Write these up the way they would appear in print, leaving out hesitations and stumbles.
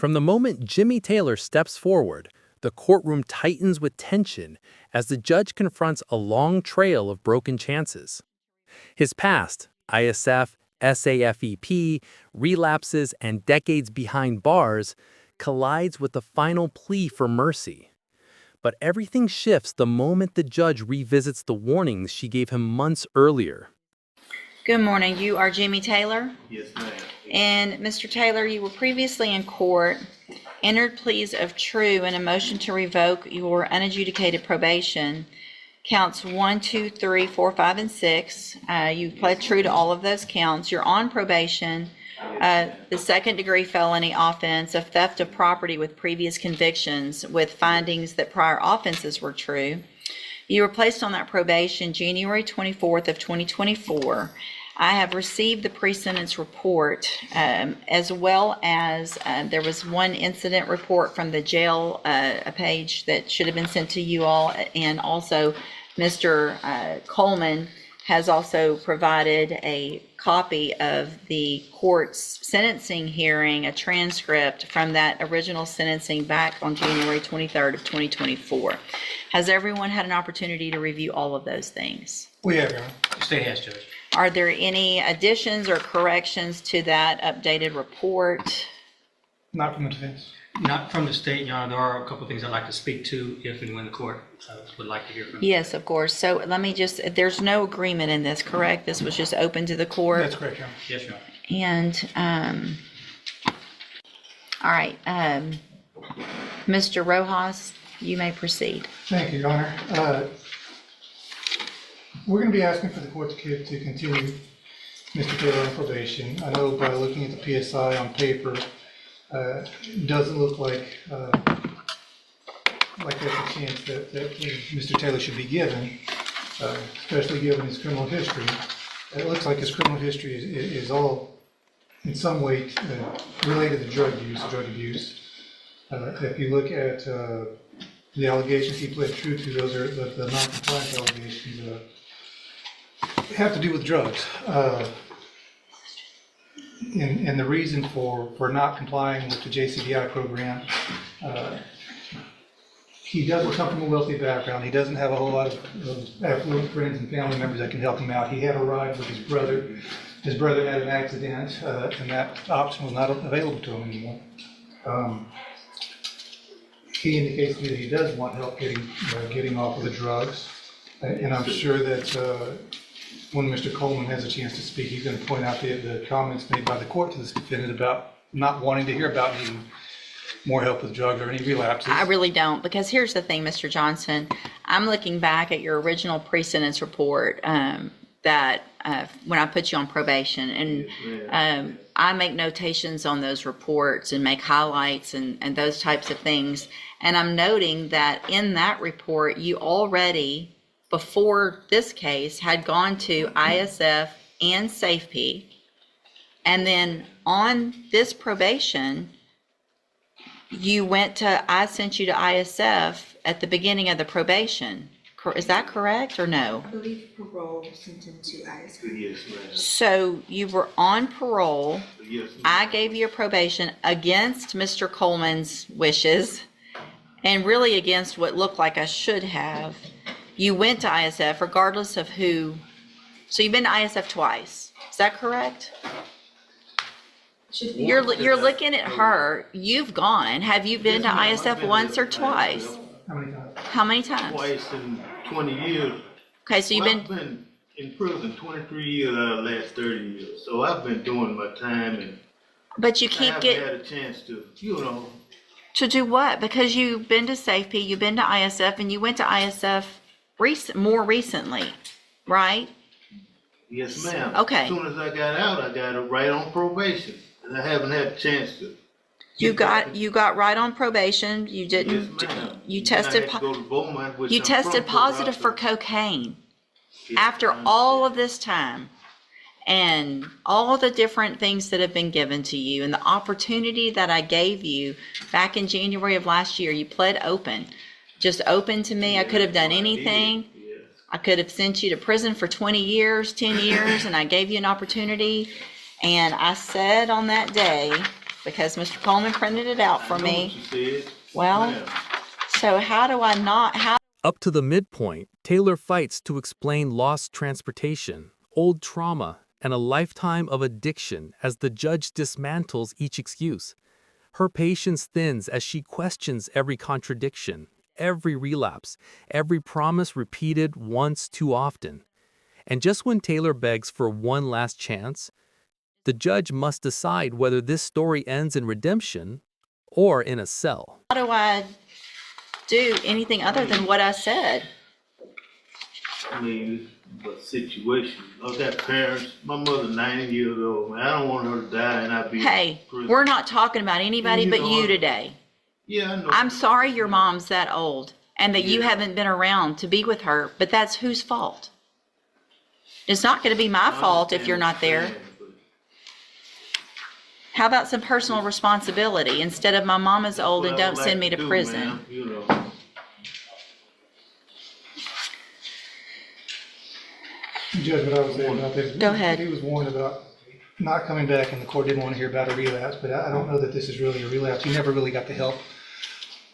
From the moment Jimmy Taylor steps forward, the courtroom tightens with tension as the judge confronts a long trail of broken chances. His past, ISF, SAFEP, relapses, and decades behind bars, collides with the final plea for mercy. But everything shifts the moment the judge revisits the warnings she gave him months earlier. Good morning. You are Jimmy Taylor? Yes, ma'am. And Mr. Taylor, you were previously in court, entered pleas of true in a motion to revoke your unadjudicated probation, counts 1, 2, 3, 4, 5, and 6. You pled true to all of those counts. You're on probation. The second-degree felony offense of theft of property with previous convictions with findings that prior offenses were true. You were placed on that probation January 24th of 2024. I have received the pre-sentence report, as well as there was one incident report from the jail, a page that should have been sent to you all, and also Mr. Coleman has also provided a copy of the court's sentencing hearing, a transcript from that original sentencing back on January 23rd of 2024. Has everyone had an opportunity to review all of those things? We have, Your Honor. State has, Judge. Are there any additions or corrections to that updated report? Not from the defense. Not from the state, Your Honor. There are a couple of things I'd like to speak to if and when the court would like to hear from you. Yes, of course. So let me just, there's no agreement in this, correct? This was just open to the court? That's correct, Your Honor. Yes, Your Honor. And, all right, Mr. Rojas, you may proceed. Thank you, Your Honor. We're going to be asking for the court to continue Mr. Taylor on probation. I know by looking at the PSI on paper, it doesn't look like there's a chance that Mr. Taylor should be given, especially given his criminal history. It looks like his criminal history is all in some way related to drug use, drug abuse. If you look at the allegations he pled true to, those are the non-compliance allegations have to do with drugs. And the reason for not complying with the JCBI program, he doesn't come from a wealthy background. He doesn't have a whole lot of affluent friends and family members that can help him out. He had a ride with his brother. His brother had an accident, and that option was not available to him anymore. He indicates to me that he does want help getting off of the drugs, and I'm sure that when Mr. Coleman has a chance to speak, he's going to point out the comments made by the court to this defendant about not wanting to hear about needing more help with drugs or any relapses. I really don't, because here's the thing, Mr. Johnson. I'm looking back at your original pre-sentence report that when I put you on probation, and I make notations on those reports and make highlights and those types of things. And I'm noting that in that report, you already, before this case, had gone to ISF and SAFEP, and then on this probation, I sent you to ISF at the beginning of the probation. Is that correct or no? I believe parole was sent into ISF. Yes, ma'am. So you were on parole. Yes, ma'am. I gave you a probation against Mr. Coleman's wishes and really against what looked like I should have. You went to ISF regardless of who. So you've been to ISF twice. Is that correct? You're looking at her. You've gone. Have you been to ISF once or twice? How many times? How many times? Twice in 20 years. Okay, so I've been in prison 23 years out of the last 30 years. So I've been doing my time, and but you I keep haven't had a chance to, to do what? Because you've been to SAFEP, you've been to ISF, and you went to ISF more recently, right? Yes, ma'am. Okay. As soon as I got out, I got it right on probation, and I haven't had a chance to. You got right on probation. You didn't. Yes, ma'am. You tested. You tested positive for cocaine. Yes, After ma'am. all of this time, and all the different things that have been given to you, and the opportunity that I gave you back in January of last year, you pled open, just open to me. I could have done anything. Yes. I could have sent you to prison for 20 years, 10 years, and I gave you an opportunity. And I said on that day because Mr. Coleman printed it out for I know me. what you said. Well, Ma'am. so how do I not, how, Up to the midpoint, Taylor fights to explain lost transportation, old trauma, and a lifetime of addiction as the judge dismantles each excuse. Her patience thins as she questions every contradiction, every relapse, every promise repeated once too often. And just when Taylor begs for one last chance, the judge must decide whether this story ends in redemption or in a cell. how do I do anything other than what I said? I mean, it's a situation. I've got parents. My mother's 90 years old, man. I don't want her to die and I be Hey, in prison. we're not talking about anybody You but know, you today. Yeah, I know. I'm sorry your mom's that old and that you Yeah. haven't been around to be with her, but that's whose fault? It's not going to be my I fault if understand you're what not there. saying, but How about some personal responsibility instead of my mama's old what and I don't would send like me to do, prison? ma'am, you know. Judge, what I was saying about this. Go ahead. He was warned about not coming back, and the court didn't want to hear about a relapse, but I don't know that this is really a relapse. He never really got the help.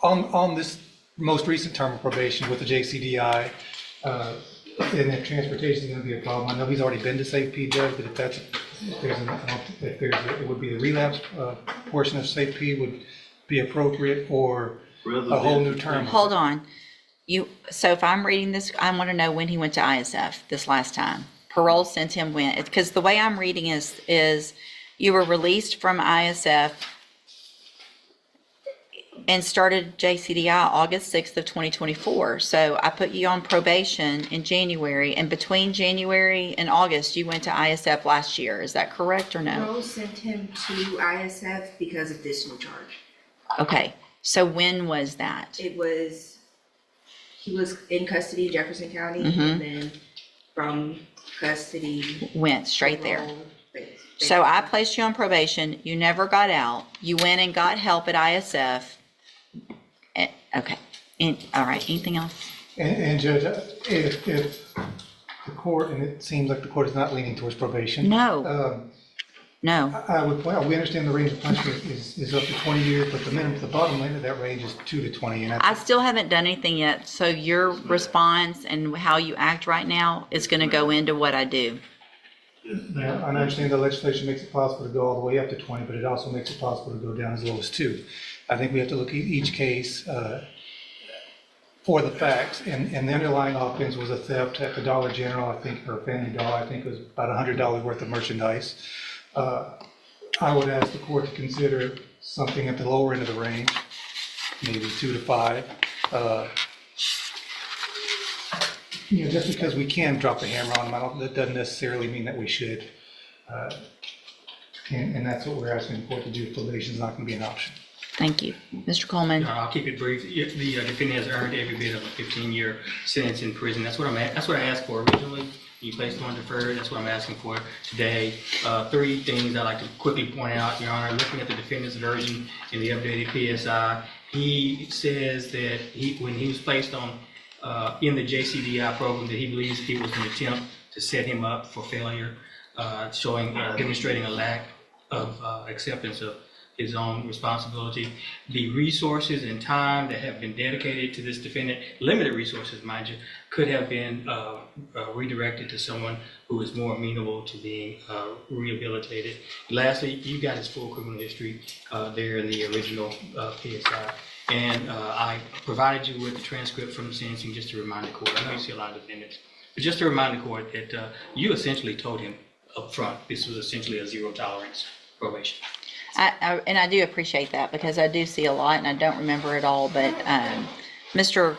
On this most recent term of probation with the JCDI, and if transportation is gonna be a problem, I know he's already been to Safe P, Judge, but it would be the relapse, portion of Safe P would be appropriate, or a whole new term. Hold on. So if I'm reading this, I want to know when he went to ISF this last time. Parole sent him when, because the way I'm reading is you were released from ISF and started JCDI August 6th of 2024. So I put you on probation in January, and between January and August, you went to ISF last year. Is that correct or no? Rose sent him to ISF because of this new charge. Okay, so when was that? He was in custody in Jefferson County, Mhm. and then from custody. Went straight there. parole, So I placed you on probation, you never got out, you went and got help at ISF. Okay, all right, anything else? And Judge, if the court, and it seems like the court is not leaning towards probation. No. No, I would point out, we understand the range of punishment is up to 20 years, but the bottom line of that range is 2 to 20. And I still haven't done anything yet, so your response and how you act right now is gonna go into what I do. Now, I understand the legislation makes it possible to go all the way up to 20, but it also makes it possible to go down as low as 2. I think we have to look at each case for the facts, and the underlying offense was a theft at the Dollar General, I think, or Family Dollar, I think it was about $100 worth of merchandise. I would ask the court to consider something at the lower end of the range, maybe 2 to 5. Just because we can drop the hammer on them, that doesn't necessarily mean that we should. And that's what we're asking the court to do. Probation is not going to be an option. Thank you. Mr. Coleman? I'll keep it brief. The defendant has earned every bit of a 15-year sentence in prison. That's what I asked for originally. You placed it on deferred. That's what I'm asking for today. 3 things I'd like to quickly point out, Your Honor. Looking at the defendant's version in the updated PSI, he says that when he was placed on in the JCDI program, that he believes it was an attempt to set him up for failure, demonstrating a lack of acceptance of his own responsibility. The resources and time that have been dedicated to this defendant, limited resources, mind you, could have been redirected to someone who is more amenable to being rehabilitated. Lastly, you got his full criminal history there in the original PSI. And I provided you with the transcript from the sentencing just to remind the court. I know you see a lot of defendants, but just to remind the court that you essentially told him up front this was essentially a zero tolerance probation. And I do appreciate that because I do see a lot and I don't remember it all, but Mr.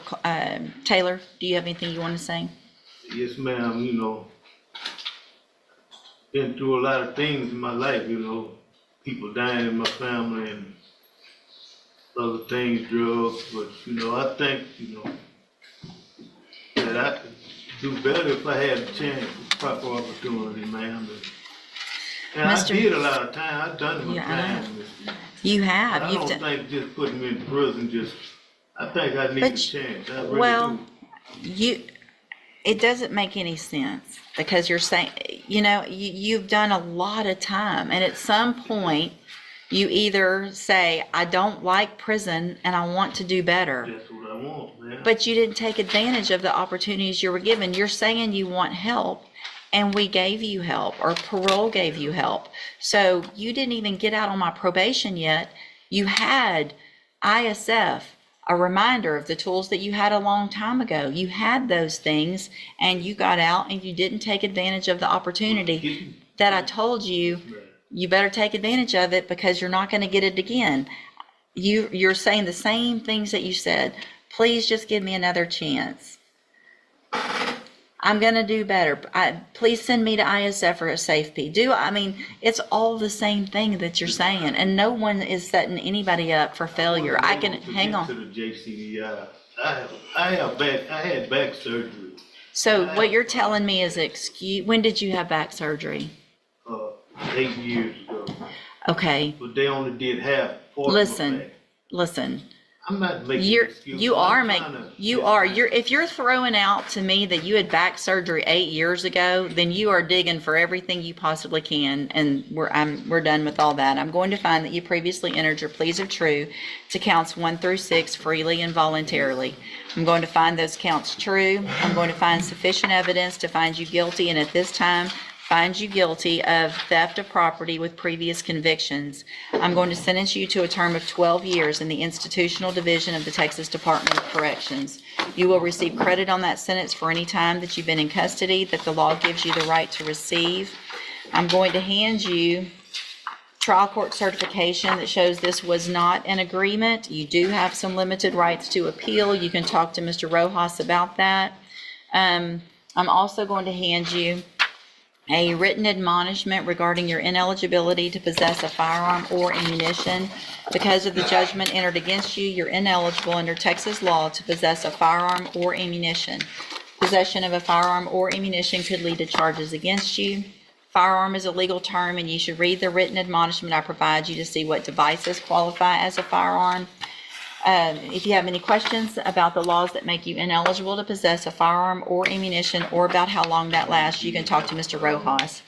Taylor, do you have anything you want to say? Yes, ma'am, been through a lot of things in my life, people dying in my family and other things, drugs, but, I think, that I could do better if I had a chance, proper opportunity, ma'am. And I did a lot of time, I've done my time. You have. I don't think just putting me in prison, I think I need a chance, I really do. It doesn't make any sense because you're saying, you've done a lot of time and at some point You either say, I don't like prison and I want to do better, That's what I want, man. but you didn't take advantage of the opportunities you were given. You're saying you want help, and we gave you help, or parole gave you help. So you didn't even get out on my probation yet. You had ISF, a reminder of the tools that you had a long time ago. You had those things, and you got out and you didn't take advantage of the opportunity that I told you. You better take advantage of it, because you're not going to get it again. You're saying the same things that you said. Please just give me another chance. I'm going to do better. Please send me to ISF for a safety. It's all the same thing that you're saying, and no one is setting anybody up for failure. Hang on. To the JCDI. I had back surgery. So what you're telling me is when did you have back surgery? 8 years ago. Okay. But they only did half. Part of my back. Listen. I'm not making excuses. If you're throwing out to me that you had back surgery 8 years ago, then you are digging for everything you possibly can, and we're done with all that. I'm going to find that you previously entered your pleas of true to counts 1 through 6 freely and voluntarily. I'm going to find those counts true. I'm going to find sufficient evidence to find you guilty, and at this time, find you guilty of theft of property with previous convictions. I'm going to sentence you to a term of 12 years in the institutional division of the Texas Department of Corrections. You will receive credit on that sentence for any time that you've been in custody that the law gives you the right to receive. I'm going to hand you trial court certification that shows this was not an agreement. You do have some limited rights to appeal. You can talk to Mr. Rojas about that. I'm also going to hand you a written admonishment regarding your ineligibility to possess a firearm or ammunition. Because of the judgment entered against you, you're ineligible under Texas law to possess a firearm or ammunition. Possession of a firearm or ammunition could lead to charges against you. Firearm is a legal term, and you should read the written admonishment I provide you to see what devices qualify as a firearm. If you have any questions about the laws that make you ineligible to possess a firearm or ammunition, or about how long that lasts, you can talk to Mr. Rojas.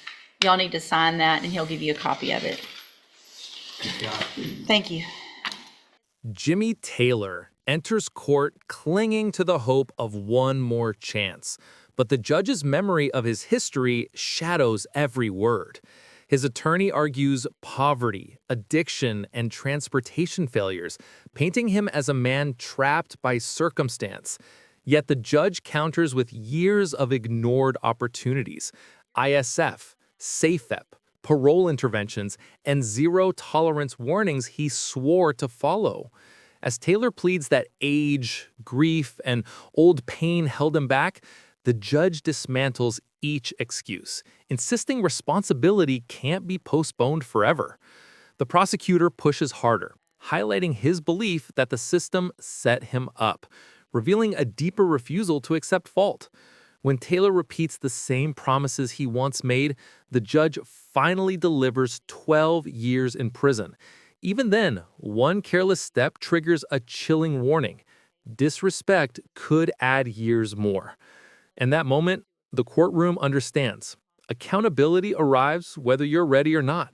Y'all need to sign that, and he'll give you a copy of it. Thank you. Jimmy Taylor enters court clinging to the hope of one more chance, but the judge's memory of his history shadows every word. His attorney argues poverty, addiction, and transportation failures, painting him as a man trapped by circumstance. Yet the judge counters with years of ignored opportunities, ISF, SAFEP, parole interventions, and zero-tolerance warnings he swore to follow. As Taylor pleads that age, grief, and old pain held him back, the judge dismantles each excuse, insisting responsibility can't be postponed forever. The prosecutor pushes harder, highlighting his belief that the system set him up, revealing a deeper refusal to accept fault. When Taylor repeats the same promises he once made, the judge finally delivers 12 years in prison. Even then, one careless step triggers a chilling warning. Disrespect could add years more. In that moment, the courtroom understands. Accountability arrives whether you're ready or not.